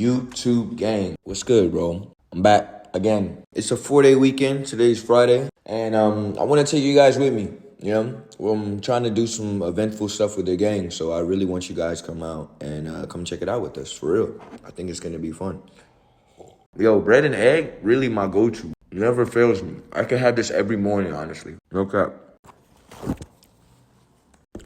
YouTube gang. What's good, bro? I'm back again. It's a 4-day weekend. Today's Friday. And I want to take you guys with me. You know, I'm trying to do some eventful stuff with the gang. So I really want you guys to come out and come check it out with us. For real. I think it's going to be fun. Yo, bread and egg, really my go-to. Never fails me. I can have this every morning, honestly. No cap.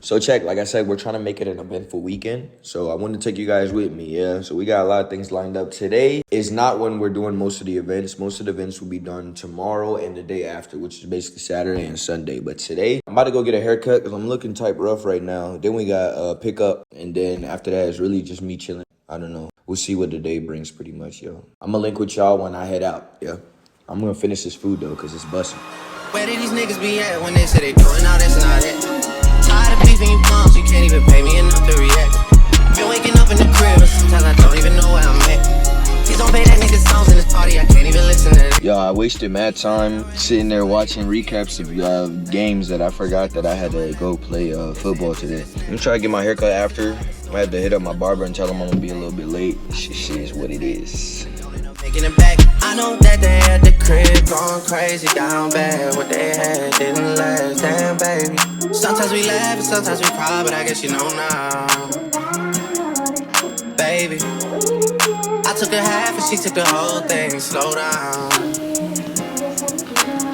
So check, like I said, we're trying to make it an eventful weekend. So I want to take you guys with me, yeah? So we got a lot of things lined up. Today is not when we're doing most of the events. Most of the events will be done tomorrow and the day after, which is basically Saturday and Sunday. But today, I'm about to go get a haircut because I'm looking type rough right now. Then we got pickup. And then after that, it's really just me chilling. I don't know. We'll see what the day brings pretty much, yo. I'm going to link with y'all when I head out, yeah? I'm going to finish this food, though, because it's busting. Where did these niggas be at when they say they doing all this and all that? Tired of beefing you bums, you can't even pay me enough to react. Been waking up in the crib, but sometimes I don't even know where I'm at. Please don't play that nigga songs in this party, I can't even listen to it. Yo, I wasted mad time sitting there watching recaps of games that I forgot that I had to go play football today. I'm gonna try to get my haircut after. I had to hit up my barber and tell him I'm gonna be a little bit late. Shit is what it is. Making it back. I know that they at the crib going crazy down bad. What they had didn't last, damn baby. Sometimes we laugh and sometimes we cry, but I guess you know now, baby. I took a half and she took the whole thing. Slow down,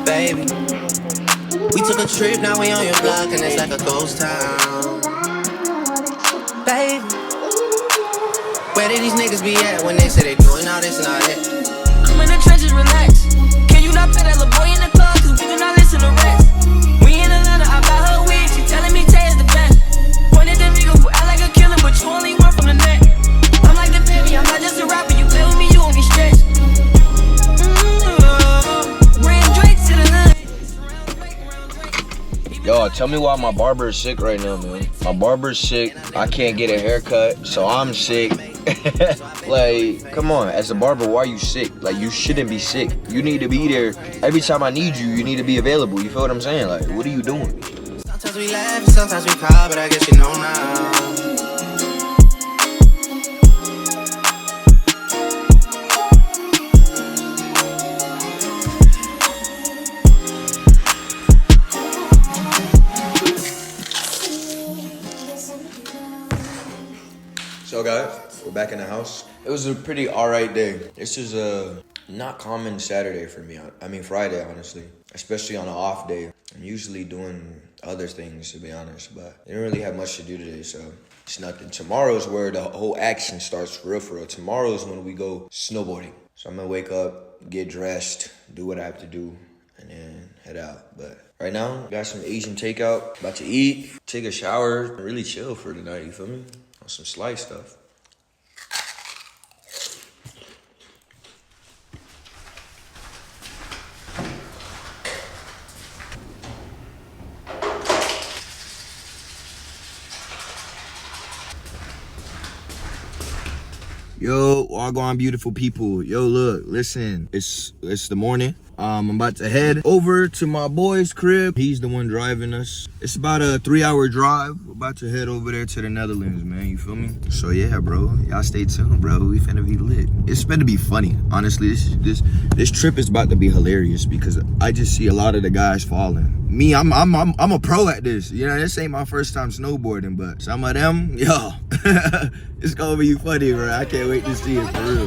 baby. We took a trip, now we on your block and it's like a ghost town, baby. Where did these niggas be at when they say they doing all this and all that? I'm in the trenches, relax. Can you not pet that little boy in the club? Cause we do not listen to rest. We in Atlanta, I got her wig. She telling me Tay is the best. Pointed the nigga who act like a killer, but you only one from the net. I'm like the baby, I'm not just a rapper. You play with me, you won't get stretched. Ran Drake to the hood. Yo, tell me why my barber is sick right now, man. My barber's sick. I can't get a haircut, so I'm sick. Like, come on, as a barber, why are you sick? Like, you shouldn't be sick. You need to be there. Every time I need you, you need to be available. You feel what I'm saying? Like, what are you doing? Sometimes we laugh and sometimes we cry, but I guess you know now. So guys, we're back in the house. It was a pretty alright day. This is a not common Saturday for me. I mean Friday, honestly. Especially on an off day. I'm usually doing other things, to be honest. But I didn't really have much to do today, so it's nothing. Tomorrow's where the whole action starts for real. Tomorrow's when we go snowboarding. So I'm gonna wake up, get dressed, do what I have to do, and then head out. But right now, got some Asian takeout. About to eat, take a shower, really chill for tonight, you feel me? On some slice stuff. Yo, all gone beautiful people. Yo, look, listen, it's the morning. I'm about to head over to my boy's crib. He's the one driving us. It's about a 3-hour drive. We're about to head over there to the Netherlands, man. You feel me? So yeah, bro. Y'all stay tuned, bro. We finna be lit. It's finna be funny. Honestly, this trip is about to be hilarious because I just see a lot of the guys falling. Me, I'm a pro at this. You know, this ain't my first time snowboarding, but some of them, yo, it's gonna be funny, bro. I can't wait to see it for real.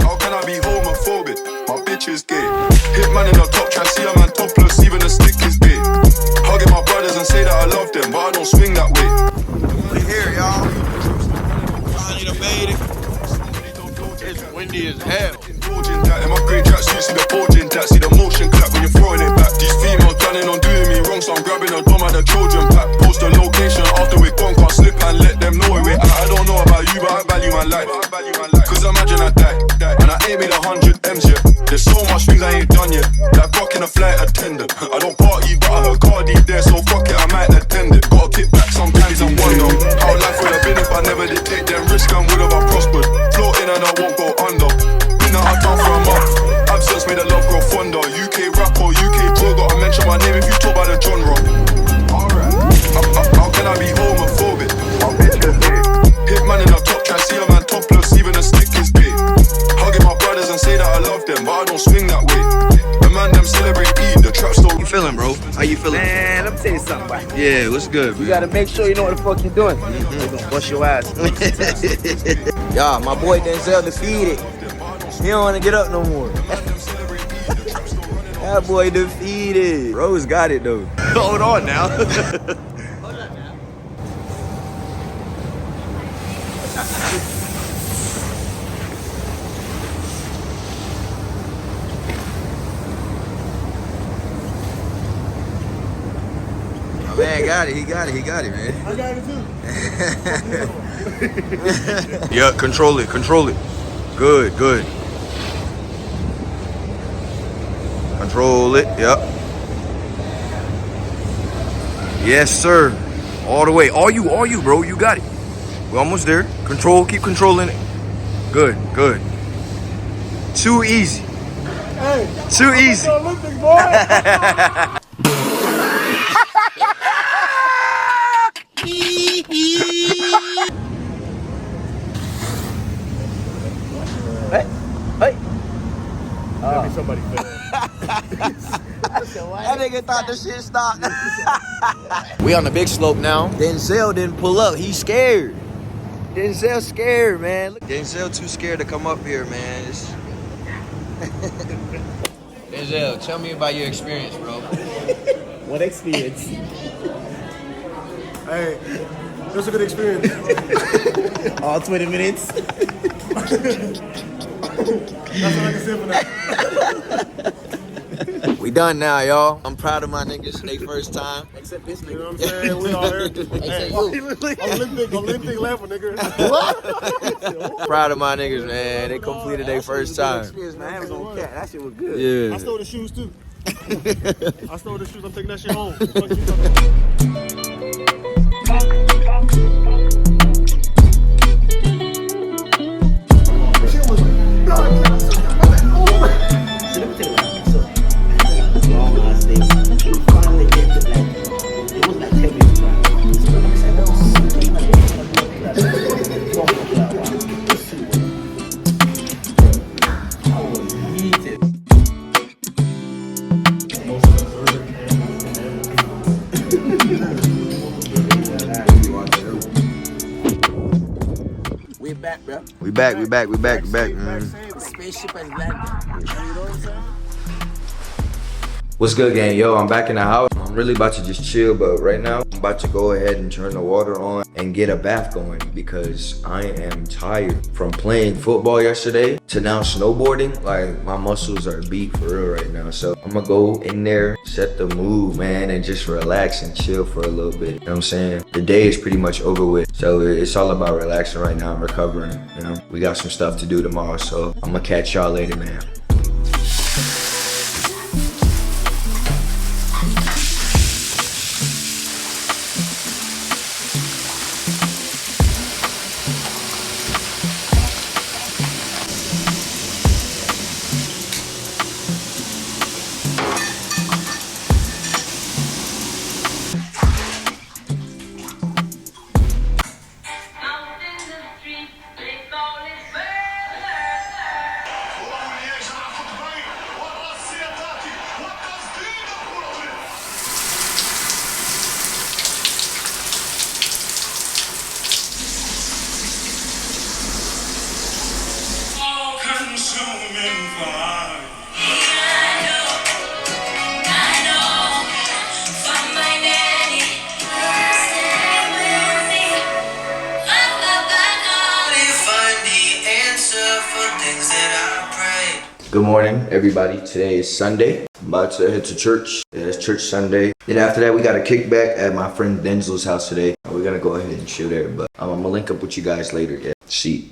How can I be homophobic? My bitch is gay. Hit man in the top, try see a man topless, even a stick is big. Hugging my brothers and say that I love them, but I don't swing that way. We're here, y'all. I need a baby. It's windy as hell. In my grey tracksuit, see the bulging that, see the motion clap when you're throwing it back. These females planning on doing me wrong, so I'm grabbing a dome at the Trojan pack. Post the location after we're gone, can't slip and let them know where we're at. I don't know about you, but I value my life. Cause imagine I die, and I ain't made 100 M's yet. There's so much things I ain't done yet, like rocking a flight attendant. I don't party, but I heard Cardi there, so fuck it, I might attend it. Gotta kick back sometimes and wonder how life would have been if I never did take them risks and would have I prospered. Floating and I won't go under. Been out of town for a month. Absence made the love grow fonder. UK rapper, UK pro, gotta mention my name if you talk about the genre. Alright. How can I be homophobic? My bitch is gay. Hit man in the top, try see a man topless, even a stick is feeling, bro? How you feeling? Man, let me tell you something, boy. Yeah, what's good, You gotta make sure you know what the fuck you're doing. They're gonna bust your ass. Y'all, my boy Denzel defeated. He don't wanna get up no more. That boy defeated. Rose got it though. Hold on now. My man got it. He got it, man. I got it too. Yeah, control it. Good. Control it, yep. Yes, sir. All the way. All you, bro. You got it. We're almost there. Keep controlling it. Good. Too easy. Hey, Too easy. Olympics, boy. Hey. Somebody fell. That nigga thought the shit stopped. We on the big slope now. Denzel didn't pull up. He's scared. Denzel scared, man. Look, Denzel too scared to come up here, man. Denzel, tell me about your experience, bro. What experience? Hey, it was a good experience. All 20 minutes. That's all I can say for that. We done now, y'all. I'm proud of my niggas. They first time. Except this You know nigga. what I'm saying? We all here. Hey, Olympic level, nigga. Proud of my niggas, man. They completed their first time. Experience, man. I was on cat. That shit was good. Yeah. I stole the shoes too. I stole the shoes. I'm taking that shit home. Long ass day. We finally get to like, it was like 10 minutes back. I was heated. We're back, bro. We back. Spaceship has landed. You know what I'm saying? What's good, gang? Yo, I'm back in the house. I'm really about to just chill, but right now, I'm about to go ahead and turn the water on and get a bath going because I am tired. From playing football yesterday to now snowboarding, like my muscles are beat for real right now. So I'm gonna go in there, set the mood, man, and just relax and chill for a little bit. You know what I'm saying? The day is pretty much over with. So it's all about relaxing right now and recovering, you know? We got some stuff to do tomorrow, so I'm gonna catch y'all later, man. Good morning, everybody. Today is Sunday. I'm about to head to church. Yeah, it's church Sunday. Then after that, we got a kickback at my friend Denzel's house today. We're gonna go ahead and chill there, but I'm gonna link up with you guys later. Yeah. See.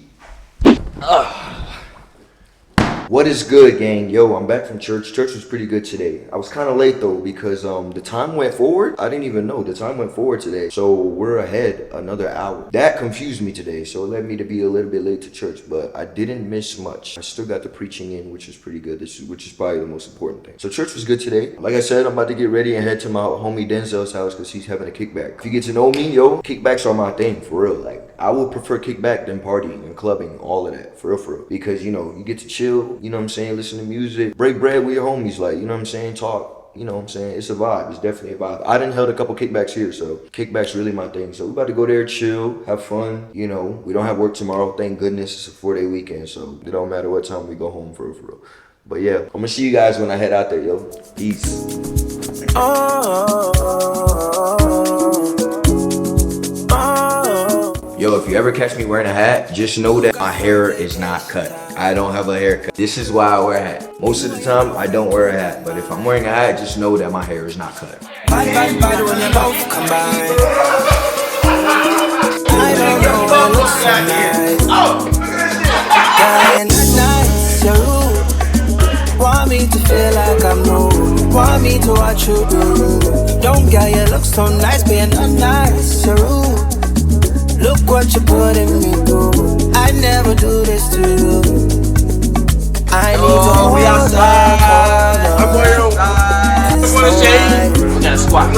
What is good, gang? Yo, I'm back from church. Church was pretty good today. I was kind of late though because the time went forward. I didn't even know the time went forward today. So we're ahead another hour. That confused me today, so it led me to be a little bit late to church, but I didn't miss much. I still got the preaching in, which is pretty good. Which is probably the most important thing. So church was good today. Like I said, I'm about to get ready and head to my homie Denzel's house because he's having a kickback. If you get to know me, yo, kickbacks are my thing, for real. Like, I would prefer kickback than partying and clubbing, all of that, for real. Because, you know, you get to chill, you know what I'm saying, listen to music, break bread with your homies, like, you know what I'm saying, talk. you know what I'm saying? It's a vibe. It's definitely a vibe. I done held a couple kickbacks here, so kickback's really my thing. So we about to go there, chill, have fun. You know, we don't have work tomorrow. Thank goodness it's a 4-day weekend, so it don't matter what time we go home for real. But yeah, I'm gonna see you guys when I head out there, yo. Peace. Yo, if you ever catch me wearing a hat, just know that my hair is not cut. I don't have a haircut. This is why I wear a hat. Most of the time, I don't wear a hat. But if I'm wearing a hat, just know that my hair is not cut. Bye when they both combine. I don't know what looks so nice. Dying at night, you're rude. Want me to feel like I'm rude. Want me to watch you do. Don't get you look so nice, being nice, you're rude. Look what you're putting me through. I never do this to you. I need to hold we outside. I'm going shade. We got a squat. I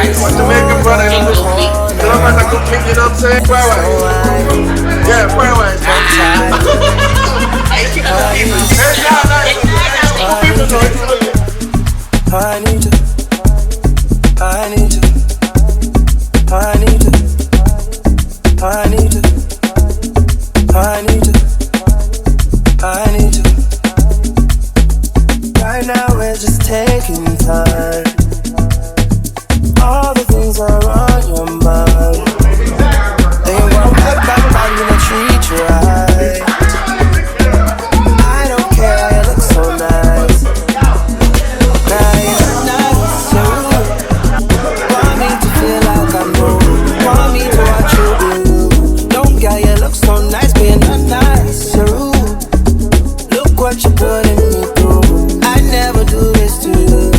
need to Jamaican brother. Tell them I go pick it up, say, where way? Yeah, where way? I need to. I need to. I need to. I need to. I need to. I need to. Right now we're just taking time. All the things are on your mind. They won't get back, I'm gonna treat you right. I don't care, you look so nice. Now you're nice, you're rude. Want me to feel like I'm rude. Want me to watch you do. Don't get you look so nice, being nice, you're rude. Look what you're putting me through. I never do this to you.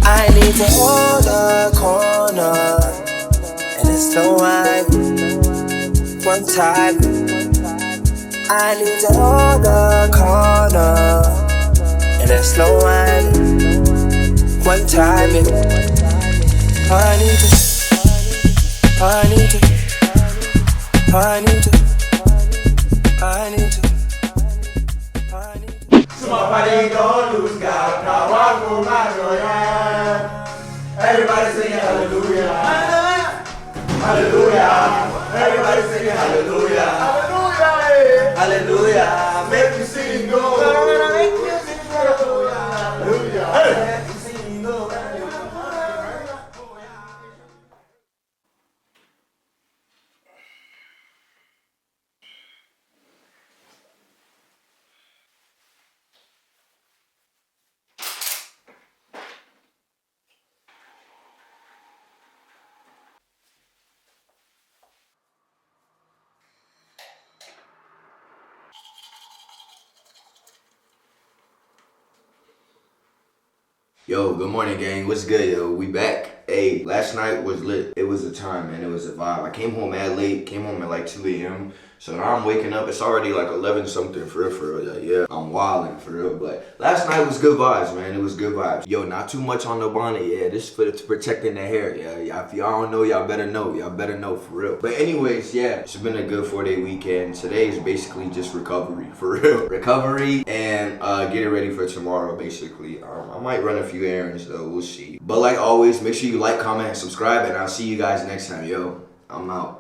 I need to hold a corner, and it's so wide. One time, I need to hold a corner, and it's slow wide. One time, I need to, I need to, I need to, I need to, I need to. Somebody don't lose God. Now walk for my joy. Everybody singing hallelujah. Hallelujah. Everybody singing hallelujah. Hallelujah. Hallelujah. Make me sing go. Make me sing hallelujah. Hallelujah. Make me sing go. Yo, good morning, gang. What's good, yo? We back. Hey, last night was lit. It was a time, man. It was a vibe. I came home mad late. Came home at like 2 a.m. So now I'm waking up. It's already like 11 something for real. Like, yeah, I'm wilding for real. But last night was good vibes, man. It was good vibes. Yo, not too much on the bonnet. Yeah, this for protecting the hair. Yeah. If y'all don't know, y'all better know. Y'all better know for real. But anyways, yeah, it's been a good 4-day weekend. Today is basically just recovery for real. Recovery and getting ready for tomorrow, basically. I might run a few errands though. We'll see. But like always, make sure you like, comment, and subscribe, and I'll see you guys next time. Yo, I'm out.